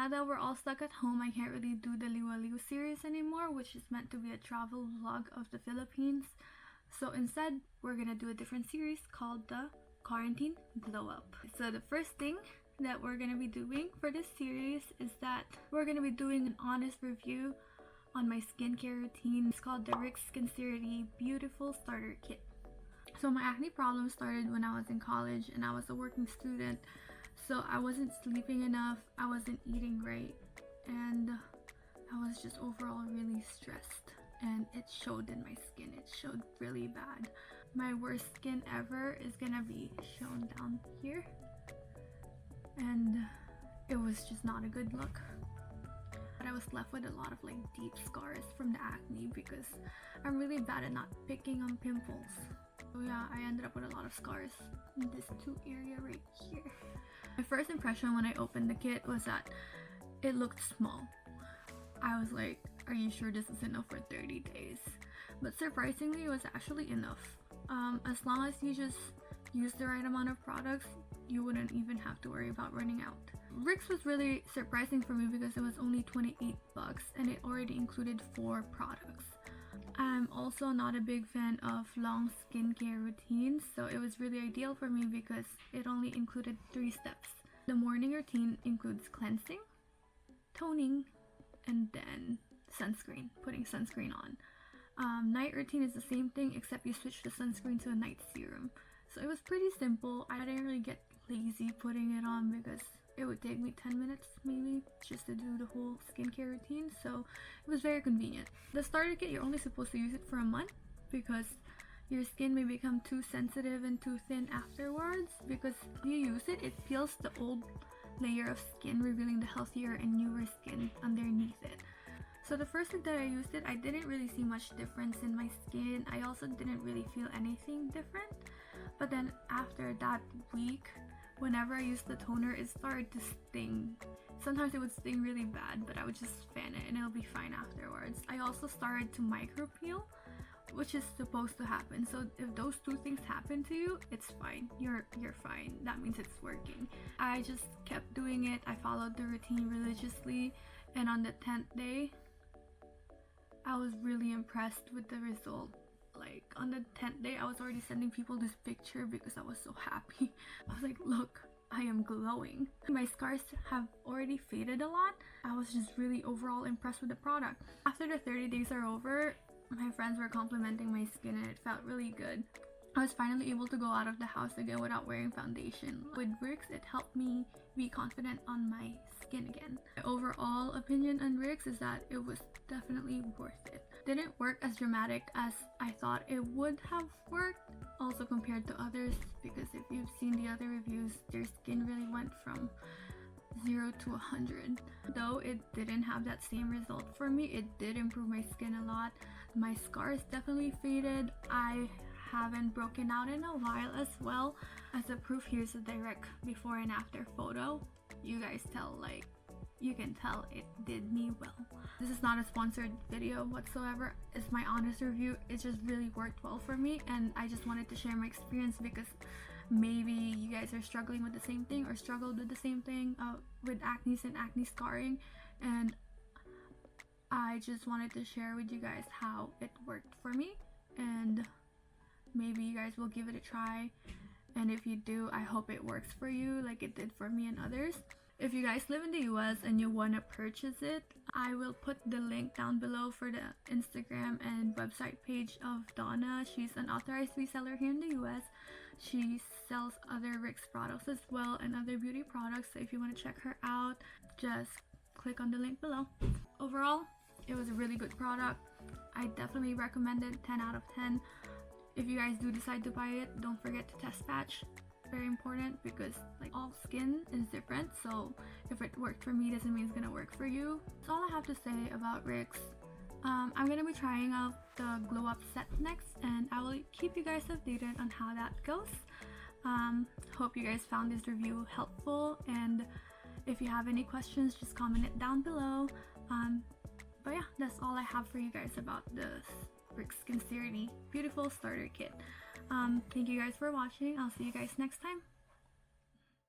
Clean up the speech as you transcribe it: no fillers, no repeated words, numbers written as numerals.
now that we're all stuck at home, I can't really do the Liwa Liu series anymore, which is meant to be a travel vlog of the Philippines. So instead, we're gonna do a different series called the Quarantine Glow Up. So the first thing that we're gonna be doing for this series is that we're gonna be doing an honest review on my skincare routine. It's called the RYX Skincerity Beyouthiful Starter Kit. So my acne problem started when I was in college and I was a working student. So I wasn't sleeping enough, I wasn't eating right, and I was just overall really stressed, and it showed in my skin. It showed really bad. My worst skin ever is gonna be shown down here, and it was just not a good look. But I was left with a lot of like deep scars from the acne because I'm really bad at not picking on pimples. So yeah, I ended up with a lot of scars in this area right here. My first impression when I opened the kit was that it looked small. I was like, are you sure this is enough for 30 days? But surprisingly, it was actually enough. As long as you just use the right amount of products, you wouldn't even have to worry about running out. RYX was really surprising for me because it was only 28 bucks and it already included 4 products. I'm also not a big fan of long skincare routines, so it was really ideal for me because it only included 3 steps. The morning routine includes cleansing, toning, and then sunscreen, putting sunscreen on. Night routine is the same thing except you switch the sunscreen to a night serum. So it was pretty simple. I didn't really get lazy putting it on because it would take me 10 minutes maybe just to do the whole skincare routine, so it was very convenient. The starter kit, you're only supposed to use it for a month because your skin may become too sensitive and too thin afterwards, because if you use it, it peels the old layer of skin, revealing the healthier and newer skin underneath it. So the first week that I used it, I didn't really see much difference in my skin. I also didn't really feel anything different. But then after that week, whenever I used the toner, it started to sting. Sometimes it would sting really bad, but I would just fan it and it'll be fine afterwards. I also started to micro peel, which is supposed to happen. So if those 2 things happen to you, it's fine. You're fine. That means it's working. I just kept doing it. I followed the routine religiously, and on the 10th day, I was really impressed with the result. Like on the 10th day, I was already sending people this picture because I was so happy. I was like, look, I am glowing. My scars have already faded a lot. I was just really overall impressed with the product. After the 30 days are over, my friends were complimenting my skin and it felt really good. I was finally able to go out of the house again without wearing foundation. With RYX, it helped me be confident on my skin again. My overall opinion on RYX is that it was definitely worth it. Didn't work as dramatic as I thought it would have worked, also compared to others, because if you've seen the other reviews, their skin really went from 0 to 100. Though it didn't have that same result for me, it did improve my skin a lot. My scars definitely faded. I haven't broken out in a while as well. As a proof, here's a direct before and after photo. You guys tell, like, you can tell it did me well. This is not a sponsored video whatsoever. It's my honest review. It just really worked well for me, and I just wanted to share my experience because maybe you guys are struggling with the same thing or struggled with the same thing with acne and acne scarring, and I just wanted to share with you guys how it worked for me, and maybe you guys will give it a try. And if you do, I hope it works for you like it did for me and others. If you guys live in the US and you want to purchase it, I will put the link down below for the Instagram and website page of Donna. She's an authorized reseller here in the US. She sells other RYX products as well and other beauty products. So if you want to check her out, just click on the link below. Overall, it was a really good product. I definitely recommend it. 10 out of 10. If you guys do decide to buy it, don't forget to test patch. Very important because like all skin is different, so if it worked for me doesn't mean it's gonna work for you. That's all I have to say about RYX. I'm gonna be trying out the glow up set next, and I will keep you guys updated on how that goes. Hope you guys found this review helpful, and if you have any questions, just comment it down below. But yeah, that's all I have for you guys about this RYX Skincerity Beyouthiful Starter Kit. Thank you guys for watching. I'll see you guys next time.